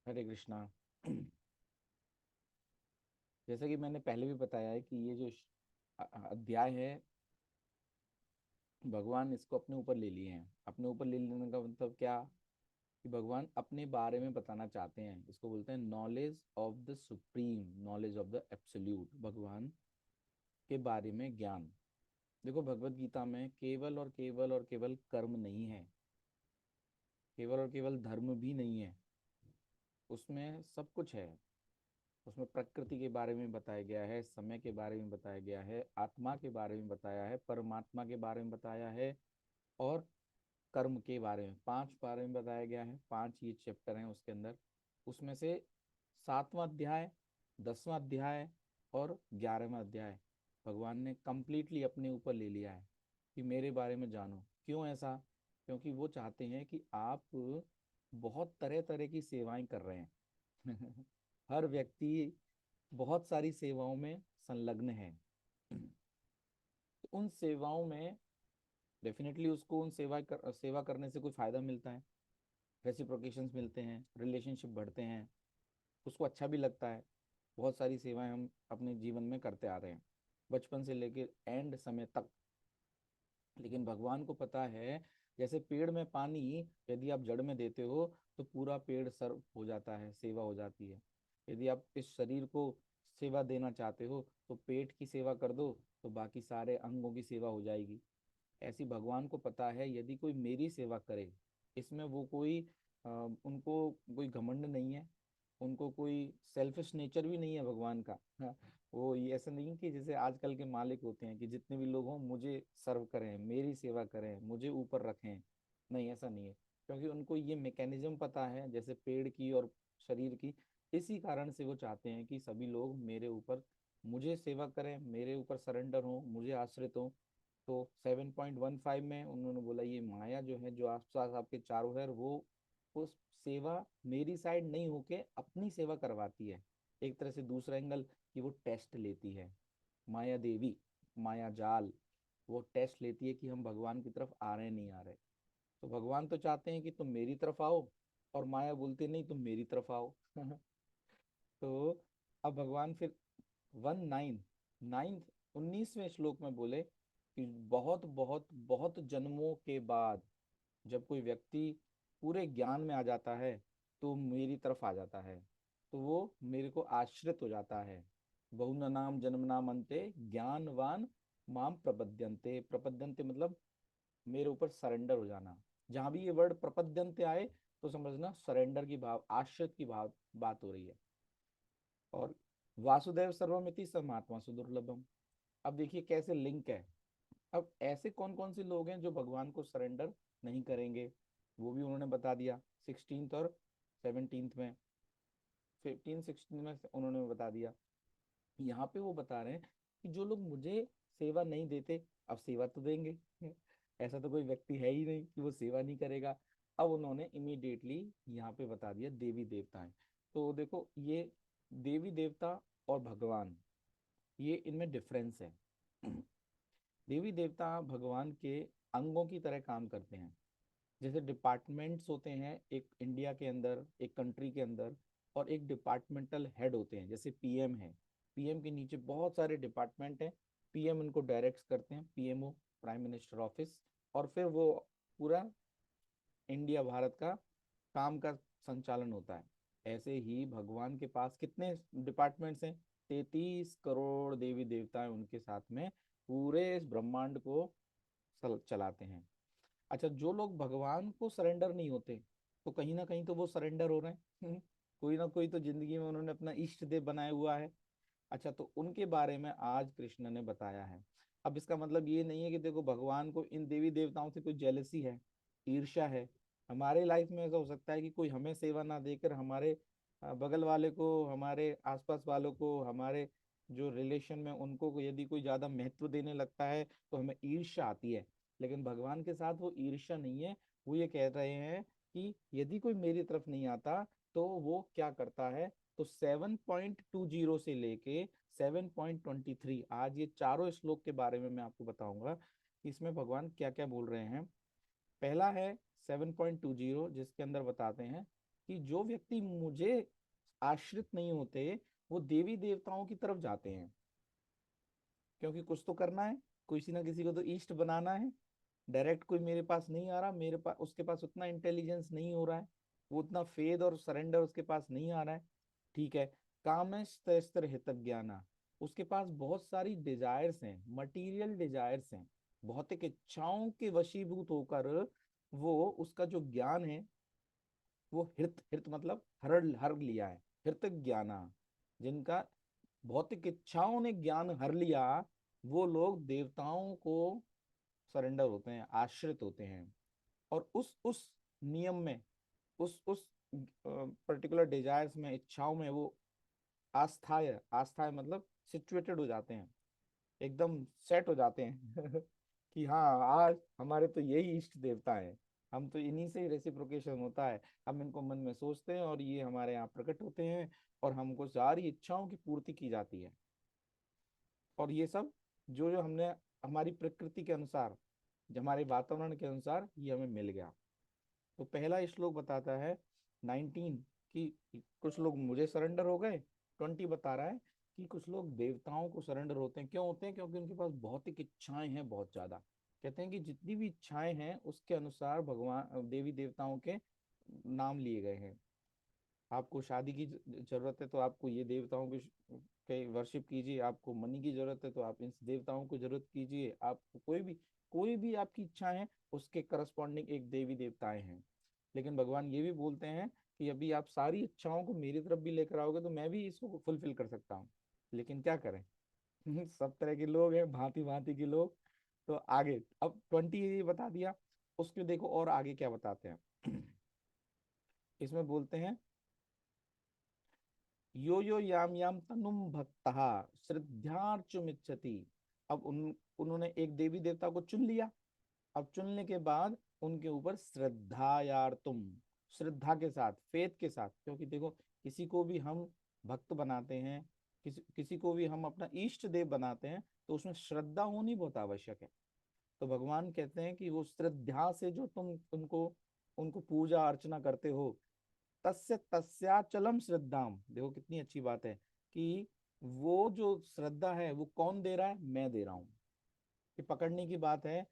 हरे कृष्णा। जैसा कि मैंने पहले भी बताया है कि ये जो अध्याय है, भगवान इसको अपने ऊपर ले लिए हैं। अपने ऊपर ले लेने का मतलब क्या, कि भगवान अपने बारे में बताना चाहते हैं। इसको बोलते हैं knowledge of the supreme, knowledge of the absolute. भगवान के बारे में ज्ञान। देखो, भगवत गीता में केवल और केवल और केवल कर्म नहीं है, केवल और केवल धर्म भी नहीं है। उसमें सब कुछ है। उसमें प्रकृति के बारे में बताया गया है, समय के बारे में बताया गया है, आत्मा के बारे में बताया है, परमात्मा के बारे में बताया है, और कर्म के बारे में, पांच बारे में बताया गया है। पांच ये चैप्टर हैं उसके अंदर। उसमें से सातवां अध्याय, 10वां अध्याय और 11वां अध्याय भगवान ने कंप्लीटली अपने ऊपर ले लिया है कि मेरे बारे में जानो। क्यों ऐसा? क्योंकि वो चाहते हैं कि आप बहुत तरह तरह की सेवाएं कर रहे हैं। हर व्यक्ति बहुत सारी सेवाओं में संलग्न है। उन सेवाओं में डेफिनेटली उसको सेवा करने से कोई फायदा मिलता है, रेसिप्रोकेशंस मिलते हैं, रिलेशनशिप बढ़ते हैं, उसको अच्छा भी लगता है। बहुत सारी सेवाएं हम अपने जीवन में करते आ रहे हैं, बचपन से लेकर एंड समय तक। लेकिन भगवान को पता है, जैसे पेड़ में पानी यदि आप जड़ में देते हो तो पूरा पेड़ सर्व हो जाता है, सेवा हो जाती है। यदि आप इस शरीर को सेवा देना चाहते हो तो पेट की सेवा कर दो, तो बाकी सारे अंगों की सेवा हो जाएगी। ऐसी भगवान को पता है, यदि कोई मेरी सेवा करे, इसमें वो कोई उनको कोई घमंड नहीं है, उनको कोई सेल्फिश नेचर भी नहीं है भगवान का। हाँ, वो ये ऐसा नहीं कि जैसे आजकल के मालिक होते हैं कि जितने भी लोग हों मुझे सर्व करें, मेरी सेवा करें, मुझे ऊपर रखें। नहीं, ऐसा नहीं है। क्योंकि उनको ये मैकेनिज्म पता है, जैसे पेड़ की और शरीर की। इसी कारण से वो चाहते हैं कि सभी लोग मेरे ऊपर, मुझे सेवा करें, मेरे ऊपर सरेंडर हों, मुझे आश्रित हों। तो 7.15 में उन्होंने बोला, ये माया जो है, जो आसपास आपके चारों है, वो उस सेवा मेरी साइड नहीं होके अपनी सेवा करवाती है। एक तरह से दूसरा एंगल, कि वो टेस्ट लेती है। माया देवी, माया जाल, वो टेस्ट लेती है कि हम भगवान की तरफ आ रहे नहीं आ रहे। तो भगवान तो चाहते हैं कि तुम मेरी तरफ आओ, और माया बोलती नहीं, तुम मेरी तरफ आओ। तो अब भगवान फिर 19वें श्लोक में बोले कि बहुत बहुत बहुत जन्मों के बाद जब कोई व्यक्ति पूरे ज्ञान में आ जाता है तो मेरी तरफ आ जाता है, तो वो मेरे को आश्रित हो जाता है। बहुननाम जन्मनाम अंते ज्ञानवान माम प्रपद्यन्ते। प्रपद्यन्ते मतलब मेरे ऊपर सरेंडर हो जाना। जहां भी ये वर्ड प्रपद्यन्ते आए तो समझना सरेंडर की भाव, आश्रित की भाव बात हो रही है। और वासुदेव सर्वमिति समात्मा सुदुर्लभम। अब देखिए कैसे लिंक है। अब ऐसे कौन कौन से लोग हैं जो भगवान को सरेंडर नहीं करेंगे, वो भी उन्होंने बता दिया 16th और 17th में। 15 16 में उन्होंने बता दिया। यहाँ पे वो बता रहे हैं कि जो लोग मुझे सेवा नहीं देते, अब सेवा तो देंगे। ऐसा तो कोई व्यक्ति है ही नहीं कि वो सेवा नहीं करेगा। अब उन्होंने इमीडिएटली यहाँ पे बता दिया देवी देवताएं। तो देखो, ये देवी देवता और भगवान, ये इनमें डिफरेंस है। देवी देवता भगवान के अंगों की तरह काम करते हैं। जैसे डिपार्टमेंट्स होते हैं एक इंडिया के अंदर, एक कंट्री के अंदर, और एक डिपार्टमेंटल हेड होते हैं, जैसे पीएम है। पीएम के नीचे बहुत सारे डिपार्टमेंट हैं। पीएम उनको डायरेक्ट करते हैं, पीएमओ, प्राइम मिनिस्टर ऑफिस। और फिर वो पूरा इंडिया, भारत का काम का संचालन होता है। ऐसे ही भगवान के पास कितने डिपार्टमेंट्स हैं? 33 करोड़ देवी देवता हैं, उनके साथ में पूरे इस ब्रह्मांड को चलाते हैं। अच्छा, जो लोग भगवान को सरेंडर नहीं होते, तो कहीं ना कहीं तो वो सरेंडर हो रहे हैं। कोई ना कोई तो जिंदगी में उन्होंने अपना इष्ट देव बनाया हुआ है। अच्छा, तो उनके बारे में आज कृष्ण ने बताया है। अब इसका मतलब ये नहीं है कि देखो भगवान को इन देवी देवताओं से कोई जेलसी है, ईर्ष्या है। हमारे लाइफ में ऐसा हो सकता है कि कोई हमें सेवा ना देकर हमारे बगल वाले को, हमारे आसपास वालों को, हमारे जो रिलेशन में उनको यदि कोई ज्यादा महत्व देने लगता है तो हमें ईर्ष्या आती है। लेकिन भगवान के साथ वो ईर्ष्या नहीं है। वो ये कह रहे हैं कि यदि कोई मेरी तरफ नहीं आता तो वो क्या करता है। तो 7.20 से लेके 7.23, आज ये चारों श्लोक के बारे में मैं आपको बताऊंगा कि इसमें भगवान क्या क्या बोल रहे हैं। पहला है 7.20, जिसके अंदर बताते हैं कि जो व्यक्ति मुझे आश्रित नहीं होते वो देवी देवताओं की तरफ जाते हैं, क्योंकि कुछ तो करना है, किसी ना किसी को तो इष्ट बनाना है। डायरेक्ट कोई मेरे पास नहीं आ रहा, मेरे पास उसके पास उतना इंटेलिजेंस नहीं हो रहा है, वो उतना फेद और सरेंडर उसके पास नहीं आ रहा है। ठीक है। कामस्त्र हित ज्ञाना, उसके पास बहुत सारी डिजायर्स हैं, मटेरियल डिजायर्स हैं, भौतिक इच्छाओं के वशीभूत होकर वो उसका जो ज्ञान है वो हित हित मतलब हर हर लिया है, हित ज्ञाना, जिनका भौतिक इच्छाओं ने ज्ञान हर लिया, वो लोग देवताओं को सरेंडर होते हैं, आश्रित होते हैं। और उस नियम में, उस पर्टिकुलर डिजायर्स में, इच्छाओं में वो आस्थाय आस्थाय मतलब सिचुएटेड हो जाते हैं, एकदम सेट हो जाते हैं कि हाँ, आज हमारे तो यही इष्ट देवता है, हम तो इन्हीं से ही रेसिप्रोकेशन होता है, हम इनको मन में सोचते हैं और ये हमारे यहाँ प्रकट होते हैं और हमको सारी इच्छाओं की पूर्ति की जाती है। और ये सब जो जो हमने हमारी प्रकृति के अनुसार, हमारे वातावरण के अनुसार ये हमें मिल गया। तो पहला श्लोक बताता है 19 कि कुछ लोग मुझे सरेंडर हो गए। 20 बता रहा है कि कुछ लोग देवताओं को सरेंडर होते हैं। क्यों होते हैं? क्योंकि उनके पास भौतिक इच्छाएं हैं बहुत ज्यादा। कहते हैं कि जितनी भी इच्छाएं हैं उसके अनुसार भगवान देवी देवताओं के नाम लिए गए हैं। आपको शादी की जरूरत है तो आपको ये देवताओं के वर्शिप कीजिए, आपको मनी की जरूरत है तो आप इन देवताओं को जरूरत कीजिए, आपको कोई भी आपकी इच्छा है उसके करस्पॉन्डिंग एक देवी देवताएं हैं। लेकिन भगवान ये भी बोलते हैं कि अभी आप सारी इच्छाओं को मेरी तरफ भी लेकर आओगे तो मैं भी इसको फुलफिल कर सकता हूँ, लेकिन क्या करें सब तरह के लोग हैं, भांति भांति के लोग। तो आगे अब 20 ये बता दिया, उसके देखो और आगे क्या बताते हैं इसमें बोलते हैं यो यो याम याम तनुम भक्तः श्रद्धार्चुमिच्छति। अब उन्होंने एक देवी देवता को चुन लिया। अब चुनने के बाद उनके ऊपर श्रद्धा यार तुम, श्रद्धा के साथ, फेथ के साथ, क्योंकि देखो किसी को भी हम भक्त बनाते हैं, किसी को भी हम अपना इष्ट देव बनाते हैं तो उसमें श्रद्धा होनी बहुत आवश्यक है। तो भगवान कहते हैं कि वो श्रद्धा से जो तुम उनको उनको पूजा अर्चना करते हो, तस्य तस्याचलम श्रद्धाम, देखो कितनी अच्छी बात है कि वो जो श्रद्धा है वो कौन दे रहा है? मैं दे रहा हूँ। ये पकड़ने की बात है।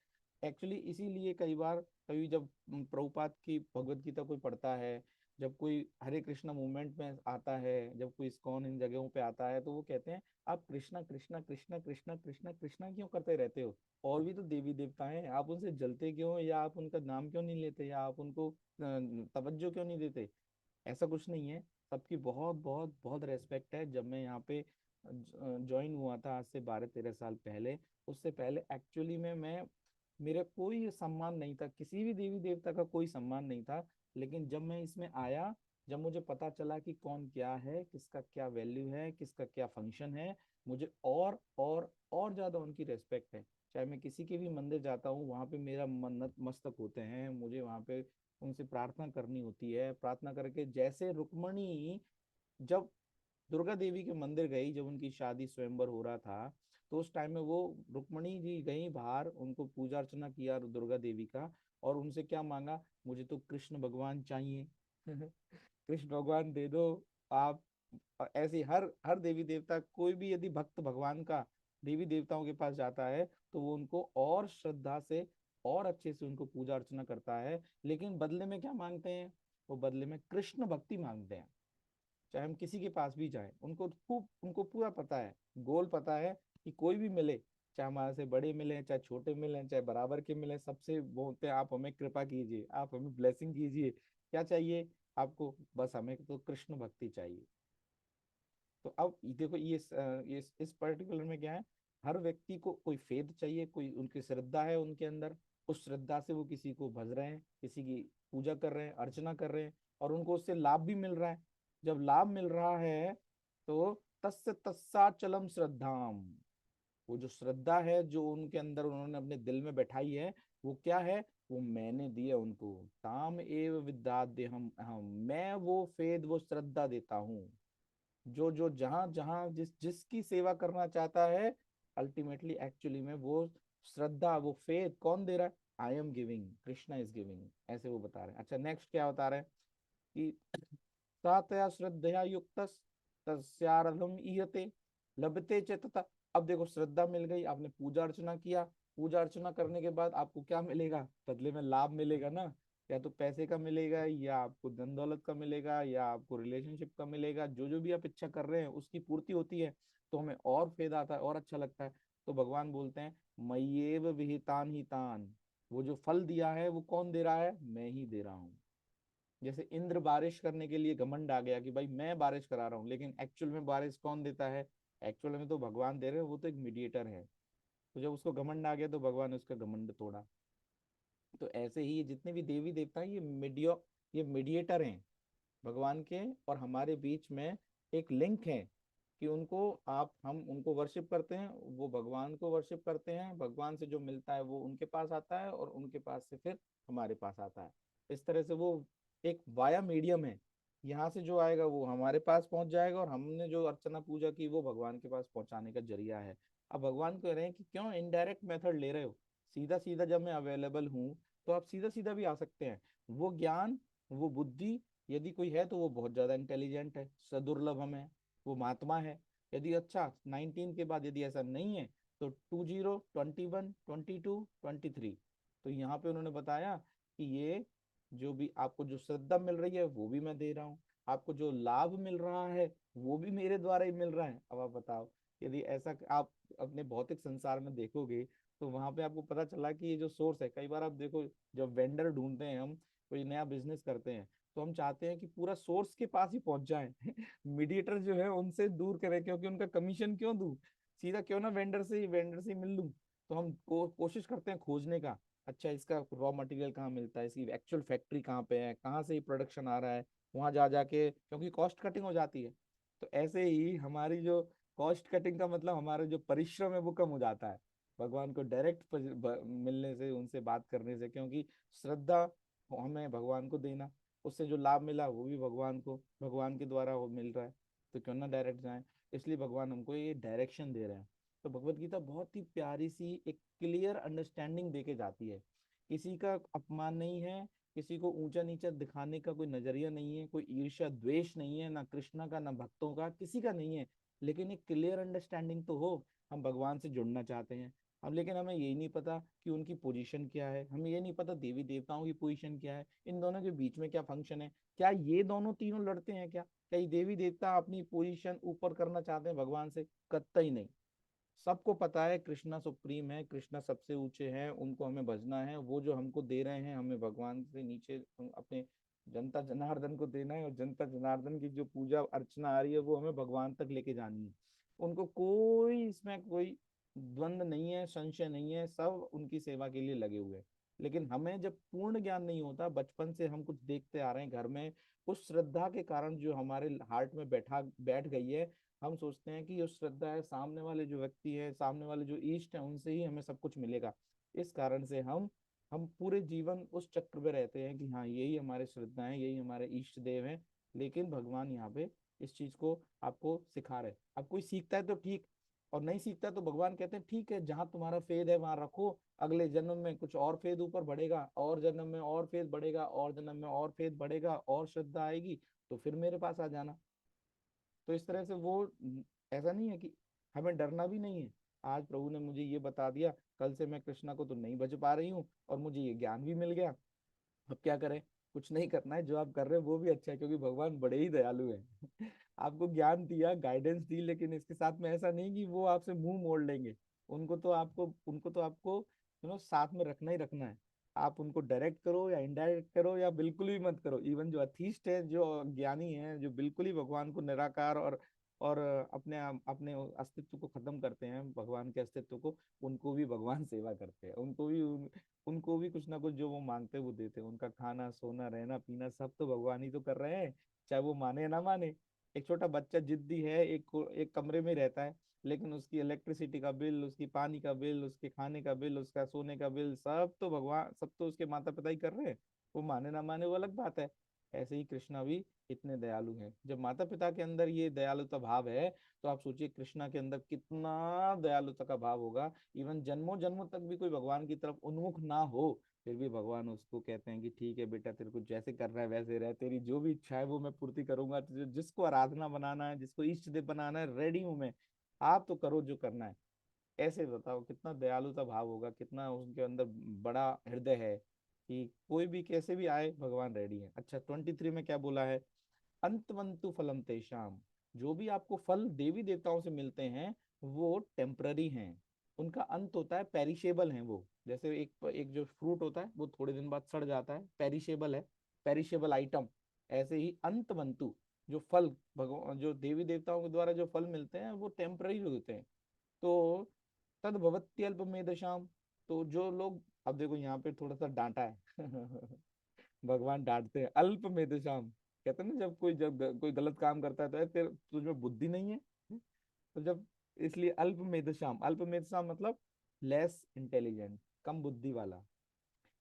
एक्चुअली इसीलिए कई बार, कभी जब प्रभुपाद की भगवत गीता कोई पढ़ता है, जब कोई हरे कृष्णा मूवमेंट में आता है, जब कोई इस्कॉन इन जगहों पे आता है, तो वो कहते हैं आप कृष्णा कृष्णा कृष्णा कृष्णा कृष्णा कृष्णा क्यों करते रहते हो? और भी तो देवी देवताएं हैं, आप उनसे जलते क्यों हो? या आप उनका नाम क्यों नहीं लेते? या आप उनको तवज्जो क्यों नहीं देते? ऐसा कुछ नहीं है। सबकी बहुत बहुत बहुत रेस्पेक्ट है। जब मैं यहाँ पे ज्वाइन हुआ था आज से 12-13 साल पहले, उससे पहले एक्चुअली में मैं, मेरा कोई सम्मान नहीं था, किसी भी देवी देवता का कोई सम्मान नहीं था। लेकिन जब मैं इसमें आया, जब मुझे पता चला कि कौन क्या है, किसका क्या वैल्यू है, किसका क्या फंक्शन है, मुझे और ज्यादा उनकी रेस्पेक्ट है। चाहे मैं किसी के भी मंदिर जाता हूँ, वहां पे मेरा मन्नत मस्तक होते हैं, मुझे वहां पे उनसे प्रार्थना करनी होती है। प्रार्थना करके, जैसे रुक्मणी जब दुर्गा देवी के मंदिर गई, जब उनकी शादी स्वयंवर हो रहा था, तो उस टाइम में वो रुक्मणी जी गई बाहर, उनको पूजा अर्चना किया दुर्गा देवी का, और उनसे क्या मांगा? मुझे तो कृष्ण भगवान चाहिए कृष्ण भगवान दे दो आप। ऐसे हर हर देवी देवता, कोई भी यदि भक्त भगवान का देवी देवताओं के पास जाता है तो वो उनको और श्रद्धा से और अच्छे से उनको पूजा अर्चना करता है। लेकिन बदले में क्या मांगते हैं? वो बदले में कृष्ण भक्ति मांगते हैं। चाहे हम किसी के पास भी जाएं, उनको पूरा पता है, गोल पता है कि कोई भी मिले, चाहे हमारे से बड़े मिले, चाहे छोटे मिले, चाहे बराबर के मिले, सबसे बोलते हैं आप हमें कृपा कीजिए, आप हमें ब्लेसिंग कीजिए। क्या चाहिए आपको? बस हमें तो कृष्ण भक्ति चाहिए। तो अब देखो ये इस पर्टिकुलर में क्या है, हर व्यक्ति को कोई फेथ चाहिए, कोई उनकी श्रद्धा है उनके अंदर, उस श्रद्धा से वो किसी को भज रहे हैं, किसी की पूजा कर रहे हैं, अर्चना कर रहे हैं, और उनको उससे लाभ भी मिल रहा है। जब लाभ मिल रहा है तो तस्य तस्साचलम श्रद्धाम, वो जो श्रद्धा है जो उनके अंदर उन्होंने अपने दिल में बैठाई है, वो क्या है? वो मैंने दिया उनको। ताम एव विद्याद्य हम मैं वो फेद, वो श्रद्धा देता हूँ। जो जो जहां जहां जिसकी सेवा करना चाहता है, अल्टीमेटली एक्चुअली में वो श्रद्धा, वो फेथ कौन दे रहा है? I am giving, Krishna is giving, ऐसे वो बता रहे हैं। अच्छा नेक्स्ट क्या बता रहे हैं? कि सातया श्रद्धया युक्त तस्यार्धम ईयते लभते च तथा। अब देखो श्रद्धा मिल गई, आपने पूजा अर्चना किया, पूजा अर्चना करने के बाद आपको क्या मिलेगा, बदले में लाभ मिलेगा ना। या तो पैसे का मिलेगा, या आपको धन दौलत का मिलेगा, या आपको रिलेशनशिप का मिलेगा, जो जो भी आप इच्छा कर रहे हैं उसकी पूर्ति होती है, तो हमें और फेद आता है और अच्छा लगता है। तो भगवान बोलते हैं मय्येव विहितान ही तान, वो जो फल दिया है वो कौन दे रहा है, मैं ही दे रहा हूँ। जैसे इंद्र बारिश करने के लिए घमंड आ गया कि भाई मैं बारिश करा रहा हूँ, लेकिन एक्चुअल में बारिश कौन देता है, एक्चुअल में तो भगवान दे रहे हैं, वो तो एक मीडिएटर है। तो जब उसको घमंड आ गया तो भगवान ने उसका घमंड तोड़ा। तो ऐसे ही ये जितने भी देवी देवता हैं ये मीडिएटर हैं भगवान के और हमारे बीच में। एक लिंक है कि उनको आप हम उनको वर्शिप करते हैं, वो भगवान को वर्शिप करते हैं, भगवान से जो मिलता है वो उनके पास आता है और उनके पास से फिर हमारे पास आता है। इस तरह से वो एक वाया मीडियम है, यहाँ से जो आएगा वो हमारे पास पहुंच जाएगा और हमने जो अर्चना पूजा की वो भगवान के पास पहुंचाने का जरिया है। अब भगवान कह रहे हैं कि क्यों इनडायरेक्ट मेथड ले रहे हो, सीधा सीधा जब मैं अवेलेबल हूँ तो आप सीधा सीधा भी आ सकते हैं। वो ज्ञान, वो बुद्धि, यदि कोई है तो वो बहुत ज्यादा इंटेलिजेंट है, सदुर्लभ हमें, वो महात्मा है। यदि अच्छा 19 के बाद यदि ऐसा नहीं है तो 20, 21, 22, 23। तो यहाँ पे उन्होंने बताया कि ये जो भी आपको जो श्रद्धा मिल रही है वो भी मैं दे रहा हूँ, आपको जो लाभ मिल रहा है वो भी मेरे द्वारा ही मिल रहा है। अब आप बताओ, यदि ऐसा आप अपने भौतिक संसार में देखोगे तो वहां पे आपको पता चला कि ये जो सोर्स है, कई बार आप देखो जब वेंडर ढूंढते हैं हम, कोई नया बिजनेस करते हैं, तो हम चाहते हैं कि पूरा सोर्स के पास ही पहुंच जाए मीडिएटर जो है उनसे दूर करें, क्योंकि उनका कमीशन क्यों दूं, सीधा क्यों ना वेंडर से ही मिल लूं। तो हम कोशिश करते हैं खोजने का, अच्छा इसका रॉ मटेरियल कहाँ मिलता है, इसकी एक्चुअल फैक्ट्री कहाँ पे है, कहाँ से ये प्रोडक्शन आ रहा है, वहां जा जाके, क्योंकि कॉस्ट कटिंग हो जाती है। तो ऐसे ही हमारी जो कॉस्ट कटिंग का मतलब हमारा जो परिश्रम है वो कम हो जाता है भगवान को डायरेक्ट मिलने से, उनसे बात करने से। क्योंकि श्रद्धा हमें भगवान को देना, उससे जो लाभ मिला वो भी भगवान को, भगवान के द्वारा वो मिल रहा है, तो क्यों ना डायरेक्ट जाए। इसलिए भगवान हमको ये डायरेक्शन दे रहे हैं। तो भगवत गीता बहुत ही प्यारी सी एक क्लियर अंडरस्टैंडिंग दे के जाती है, किसी का अपमान नहीं है, किसी को ऊंचा नीचा दिखाने का कोई नजरिया नहीं है, कोई ईर्ष्या द्वेष नहीं है, ना कृष्णा का ना भक्तों का, किसी का नहीं है। लेकिन एक क्लियर अंडरस्टैंडिंग तो हो, हम भगवान से जुड़ना चाहते हैं। अब लेकिन हमें यही नहीं पता कि उनकी पोजीशन क्या है, हमें ये नहीं पता देवी देवताओं की पोजीशन क्या है, इन दोनों के बीच में क्या फंक्शन है, क्या ये दोनों तीनों लड़ते हैं क्या, कई देवी देवता अपनी पोजीशन ऊपर करना चाहते हैं भगवान से, कतई नहीं। सबको पता है कृष्णा सुप्रीम है, कृष्णा सबसे ऊंचे हैं, उनको हमें भजना है, वो जो हमको दे रहे हैं हमें भगवान से नीचे अपने जनता जनार्दन को देना है, और जनता जनार्दन की जो पूजा अर्चना आ रही है वो हमें भगवान तक लेके जानी है। उनको कोई इसमें कोई द्वंद्व नहीं है, संशय नहीं है, सब उनकी सेवा के लिए लगे हुए हैं। लेकिन हमें जब पूर्ण ज्ञान नहीं होता, बचपन से हम कुछ देखते आ रहे हैं घर में, उस श्रद्धा के कारण जो हमारे हार्ट में बैठ गई है, हम सोचते हैं कि जो श्रद्धा है सामने वाले जो व्यक्ति है, सामने वाले जो इष्ट है, उनसे ही हमें सब कुछ मिलेगा। इस कारण से हम पूरे जीवन उस चक्र में रहते हैं कि हाँ यही हमारे श्रद्धा है, यही हमारे इष्ट देव हैं। लेकिन भगवान यहाँ पे इस चीज को आपको सिखा रहे हैं। अब कोई सीखता है तो ठीक, और नहीं सीखता है तो भगवान कहते हैं ठीक है, जहां तुम्हारा फेद है वहां रखो, अगले जन्म में कुछ और फेद ऊपर बढ़ेगा, और जन्म में और फेद बढ़ेगा, और जन्म में और फेद बढ़ेगा, और श्रद्धा आएगी तो फिर मेरे पास आ जाना। तो इस तरह से वो ऐसा नहीं है कि हमें डरना भी नहीं है। आज प्रभु ने मुझे ये बता दिया, कल से मैं कृष्णा को तो नहीं बच पा रही हूँ और मुझे ये ज्ञान भी मिल गया, अब क्या करें, कुछ नहीं करना है, जो आप कर रहे हो वो भी अच्छा है, क्योंकि भगवान बड़े ही दयालु हैं आपको ज्ञान दिया, गाइडेंस दी, लेकिन इसके साथ में ऐसा नहीं कि वो आपसे मुंह मोड़ लेंगे। उनको तो आपको साथ में रखना ही रखना है। आप उनको डायरेक्ट करो या इनडायरेक्ट करो या बिल्कुल भी मत करो। इवन जो अथीस्ट है, जो ज्ञानी है, जो बिल्कुल ही भगवान को निराकार और अपने अस्तित्व को खत्म करते हैं, भगवान के अस्तित्व को, उनको भी भगवान सेवा करते हैं, उनको भी कुछ ना कुछ जो वो मांगते हैं वो देते हैं, उनका खाना सोना रहना पीना सब तो भगवान ही तो कर रहे हैं, चाहे वो माने ना माने। एक छोटा बच्चा जिद्दी है, एक कमरे में रहता है, लेकिन उसकी इलेक्ट्रिसिटी का बिल, उसकी पानी का बिल, उसके खाने का बिल, उसका सोने का बिल, सब तो उसके माता पिता ही कर रहे हैं। वो माने ना माने वो अलग बात है। ऐसे ही कृष्णा भी इतने दयालु हैं। जब माता पिता के अंदर ये दयालुता भाव है, तो आप सोचिए कृष्णा के अंदर कितना दयालुता का भाव होगा। इवन जन्मों जन्मों तक भी कोई भगवान की तरफ उन्मुख ना हो, फिर भी भगवान उसको कहते हैं कि ठीक है बेटा, तेरे को जैसे करना है वैसे रह, तेरी जो भी इच्छा है वो मैं पूर्ति करूंगा, तुझे जिसको आराधना बनाना है, जिसको इष्ट देव बनाना है, रेडी हूं मैं, आप तो करो जो करना है। ऐसे बताओ कितना दयालुता भाव होगा, कितना उनके अंदर बड़ा हृदय है कि कोई भी कैसे भी आए भगवान रेडी है। अच्छा 23 में क्या बोला है, अंतवंतु फलम तेषाम, जो भी आपको फल देवी देवताओं से मिलते हैं वो टेम्पररी हैं, उनका अंत होता है, पेरिशेबल है वो। जैसे एक एक जो फ्रूट होता है वो थोड़े दिन बाद सड़ जाता है, पेरिशेबल है, पेरिशेबल आइटम। ऐसे ही अंतवंतु, जो फल भगवान जो देवी देवताओं के द्वारा जो फल मिलते हैं वो टेम्पररी होते हैं। तो तद भवत्यल्पमेधशाम, तो जो लोग, अब देखो यहाँ पे थोड़ा सा डांटा है भगवान डांटते हैं, अल्प मेधशाम, कहते हैं ना जब कोई गलत काम करता है तो तेरे तुझमें बुद्धि नहीं है, तो जब, इसलिए अल्प मेधशाम, अल्प मेधशाम मतलब लेस इंटेलिजेंट, कम बुद्धि वाला।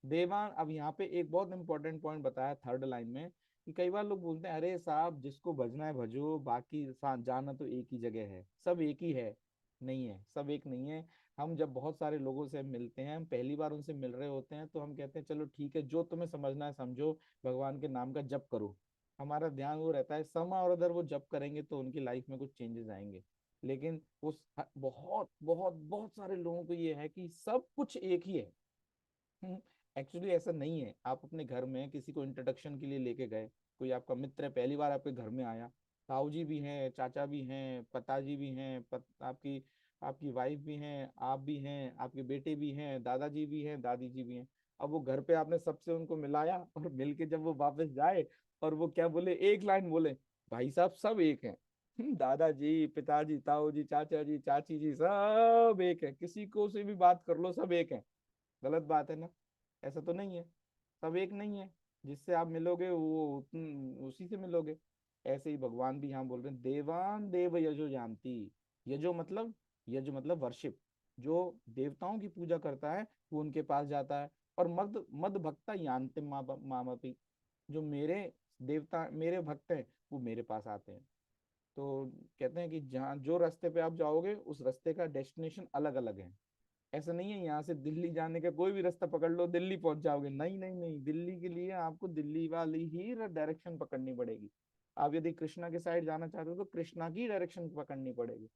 देवान, अब यहाँ पे एक बहुत इंपॉर्टेंट पॉइंट बताया थर्ड लाइन में, कि कई बार लोग बोलते हैं अरे साहब जिसको भजना है भजो, बाकी जाना तो एक ही जगह है, सब एक ही है। नहीं है, सब एक नहीं है। हम जब बहुत सारे लोगों से मिलते हैं, हम पहली बार उनसे मिल रहे होते हैं, तो हम कहते हैं चलो ठीक है, जो तुम्हें समझना है समझो, भगवान के नाम का जप करो। हमारा ध्यान वो रहता है, समा और अदर वो जप करेंगे तो उनकी लाइफ में कुछ चेंजेस आएंगे। लेकिन उस बहुत बहुत बहुत सारे लोगों को ये है कि सब कुछ एक ही है। एक्चुअली ऐसा नहीं है। आप अपने घर में किसी को इंट्रोडक्शन के लिए लेके गए, कोई आपका मित्र है, पहली बार आपके घर में आया, ताऊ जी भी हैं, चाचा भी हैं, पिताजी भी हैं, आपकी आपकी वाइफ भी हैं, आप भी हैं, आपके बेटे भी हैं, दादाजी भी हैं, दादी जी भी हैं। अब वो घर पे आपने सबसे उनको मिलाया, और मिल के जब वो वापस जाए, और वो क्या बोले, एक लाइन बोले, भाई साहब सब एक हैं। दादाजी, पिताजी, ताऊ जी, चाचा जी, चाची जी, सब एक है, किसी को से भी बात कर लो सब एक है। गलत बात है ना, ऐसा तो नहीं है, सब एक नहीं है। जिससे आप मिलोगे वो उसी से मिलोगे। ऐसे ही भगवान भी यहाँ बोल रहे हैं, देवान देव यजो जानती। यजो मतलब वर्शिप, जो देवताओं की पूजा करता है वो उनके पास जाता है। और मद मद भक्ता यान्ति मामपि, जो मेरे देवता, मेरे भक्त हैं, वो मेरे पास आते हैं। तो कहते हैं कि जहाँ जो रास्ते पे आप जाओगे उस रास्ते का डेस्टिनेशन अलग अलग है। ऐसा नहीं है यहाँ से दिल्ली जाने का कोई भी रास्ता पकड़ लो दिल्ली पहुंच जाओगे, नहीं नहीं नहीं, दिल्ली के लिए आपको दिल्ली वाली ही डायरेक्शन पकड़नी पड़ेगी। आप यदि कृष्णा के साइड जाना चाहते हो तो कृष्णा की डायरेक्शन पकड़नी पड़ेगी।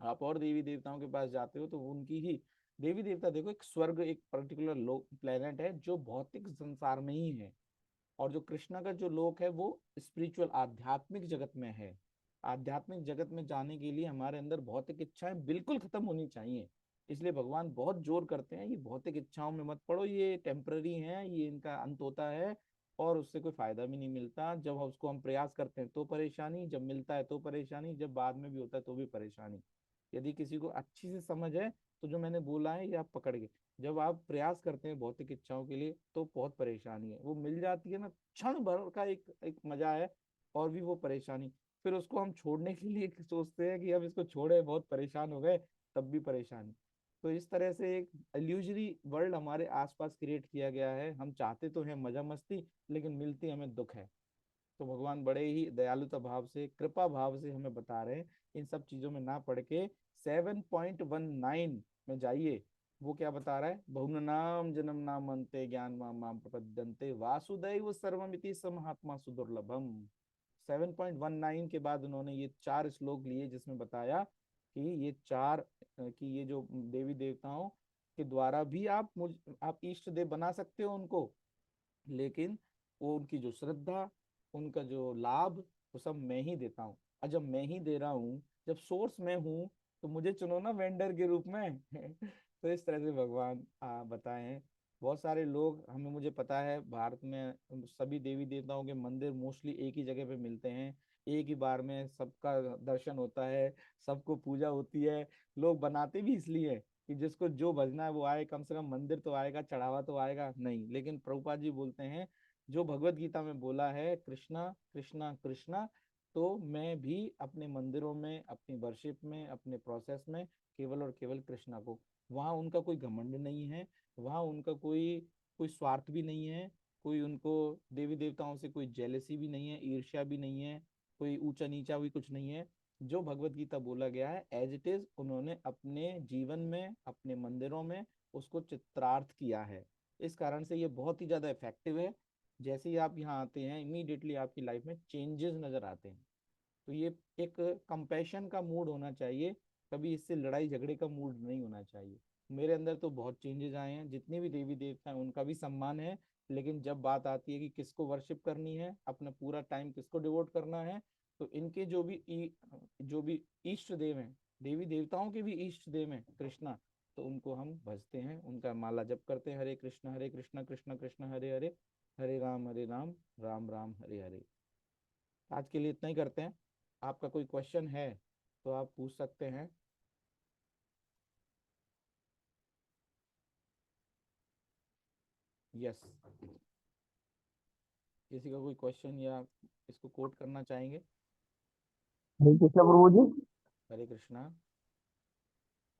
आप और देवी देवताओं के पास जाते हो तो उनकी ही, देवी देवता देखो, एक स्वर्ग, एक पर्टिकुलर लोक प्लेनेट है जो भौतिक संसार में ही है। और जो कृष्णा का जो लोक है वो स्पिरिचुअल आध्यात्मिक जगत में है। आध्यात्मिक जगत में जाने के लिए हमारे अंदर भौतिक इच्छाएं बिल्कुल खत्म होनी चाहिए। इसलिए भगवान बहुत जोर करते हैं, ये भौतिक इच्छाओं में मत पड़ो, ये टेम्पररी है, ये इनका अंत होता है, और उससे कोई फायदा भी नहीं मिलता। जब उसको हम प्रयास करते हैं तो परेशानी, जब मिलता है तो परेशानी, जब बाद में भी होता है तो भी परेशानी। यदि किसी को अच्छी से समझ है तो जो मैंने बोला है ये आप पकड़ गए। जब आप प्रयास करते हैं भौतिक इच्छाओं के लिए तो बहुत परेशानी है, वो मिल जाती है ना, क्षण भर का एक एक मजा है, और भी वो परेशानी। फिर उसको हम छोड़ने के लिए सोचते हैं कि अब इसको छोड़े, बहुत परेशान हो गए, तब भी परेशानी। तो इस तरह से एक इल्यूजरी वर्ल्ड हमारे आसपास क्रिएट किया गया है। हम चाहते तो हैं मजा मस्ती, लेकिन मिलती हमें दुख है। तो भगवान बड़े ही दयालुता भाव से, कृपा भाव से हमें बता रहे हैं, इन सब चीजों में ना पढ़ के 7.19 में जाइए। वो क्या बता रहा है, बहुननाम जन्म नाम अंते ज्ञान माम माम प्रपद्यन्ते वासुदैव सर्वमिति समहात्मा सुदुर्लभम। 7.19 के बाद उन्होंने ये चार श्लोक लिए जिसमें बताया कि ये चार कि ये जो देवी देवताओं के द्वारा भी आप इष्ट देव बना सकते हो उनको, लेकिन वो उनकी जो श्रद्धा, उनका जो लाभ, वो सब मैं ही देता हूँ। और जब मैं ही दे रहा हूँ, जब सोर्स मैं हूँ, तो मुझे चुनो ना वेंडर के रूप में तो इस तरह से भगवान बताए हैं। बहुत सारे लोग, हमें मुझे पता है भारत में सभी देवी देवताओं के मंदिर मोस्टली एक ही जगह पे मिलते हैं, एक ही बार में सबका दर्शन होता है, सबको पूजा होती है। लोग बनाते भी इसलिए कि जिसको जो भजना है वो आए, कम से कम मंदिर तो आएगा, चढ़ावा तो आएगा नहीं। लेकिन प्रभुपाद जी बोलते हैं, जो भगवत गीता में बोला है कृष्णा कृष्णा कृष्णा, तो मैं भी अपने मंदिरों में, अपनी वर्शिप में, अपने प्रोसेस में केवल और केवल कृष्णा को, वहाँ उनका कोई घमंड नहीं है, वहाँ उनका कोई कोई स्वार्थ भी नहीं है, कोई उनको देवी देवताओं से कोई जेलसी भी नहीं है, ईर्ष्या भी नहीं है, कोई ऊंचा नीचा भी कुछ नहीं है। जो भगवत गीता बोला गया है एज इट इज उन्होंने अपने जीवन में, अपने मंदिरों में उसको चित्रार्थ किया है। इस कारण से ये बहुत ही ज़्यादा इफेक्टिव है। जैसे ही आप यहाँ आते हैं इमीडिएटली आपकी लाइफ में चेंजेस नज़र आते हैं। तो ये एक कंपैशन का मूड होना चाहिए, कभी इससे लड़ाई झगड़े का मूड नहीं होना चाहिए। मेरे अंदर तो बहुत चेंजेस आए हैं, जितने भी देवी देवता हैं उनका भी सम्मान है, लेकिन जब बात आती है कि किसको वर्शिप करनी है, अपना पूरा टाइम किसको डिवोट करना है, तो इनके जो भी इष्ट देव हैं, देवी देवताओं के भी इष्ट देव हैं कृष्णा, तो उनको हम भजते हैं, उनका माला जप करते हैं, हरे कृष्णा कृष्णा कृष्णा हरे हरे, हरे राम राम राम हरे हरे। आज के लिए इतना ही करते हैं। आपका कोई क्वेश्चन है तो आप पूछ सकते हैं। यस, किसी का कोई क्वेश्चन या इसको कोट करना चाहेंगे? हरे कृष्णा प्रभु जी। हरे कृष्णा।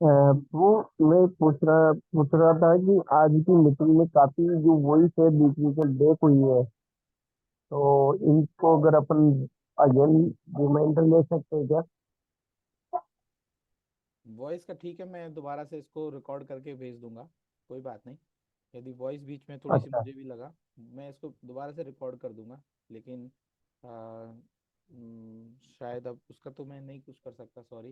वो मैं पूछ रहा था कि आज की मीटिंग में काफी जो वॉइस है बीच बीच में ब्रेक हुई है, तो इनको अगर अपन अगेन रिमाइंडर ले सकते हैं क्या? वॉइस का ठीक है, मैं दोबारा से इसको रिकॉर्ड करके भेज दूंगा, कोई बात नहीं। यदि वॉइस बीच में थोड़ी सी अच्छा। मुझे भी लगा, मैं इसको दोबारा से रिकॉर्ड कर दूंगा, लेकिन आ, शायद अब उसका तो मैं नहीं कुछ कर सकता, सॉरी।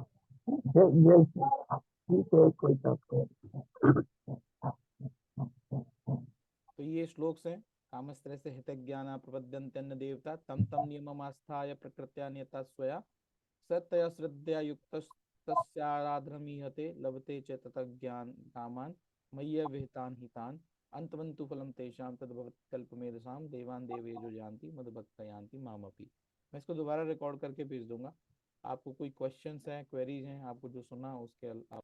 ये ठीक है, कोई बात नहीं। तो ये श्लोक्स हैं। कामस्त्र से हितज्ञाना प्रपद्यन्त्यन्न देवता तम तम नियममास्थाय प्रकृत्या नियता स्वया सत्तया श्रद्धया युक्तस्याराधनमीहते लभते च ततः ज्ञान कामान मय्य विहितान हितान अंतवन्तु फलम तेषां तद्भवत्कल्पमेधसाम देवान देवे जो जानती मदभक्त यान्ति मामपि। मैं इसको दोबारा रिकॉर्ड करके भेज दूंगा। आपको कोई क्वेश्चंस हैं, क्वेरीज हैं, आपको जो सुना उसके आप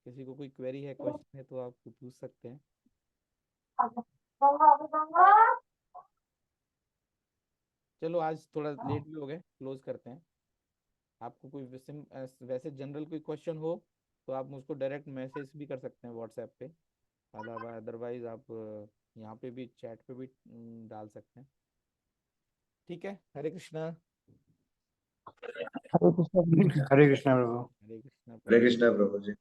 किसी को कोई क्वेरी है, क्वेश्चन है तो आप पूछ सकते हैं। चलो आज थोड़ा लेट भी हो गए, क्लोज करते हैं। आपको कोई वैसे जनरल कोई क्वेश्चन हो तो आप मुझको डायरेक्ट मैसेज भी कर सकते हैं व्हाट्सएप पे, अदरवाइज आप यहाँ पे भी चैट पे भी डाल सकते हैं। ठीक है, हरे कृष्णा। हरे कृष्णा प्रभु जी। हरे कृष्णा प्रभु। हरे कृष्णा हरे प्रभु। कृष्णा प्रभु जी।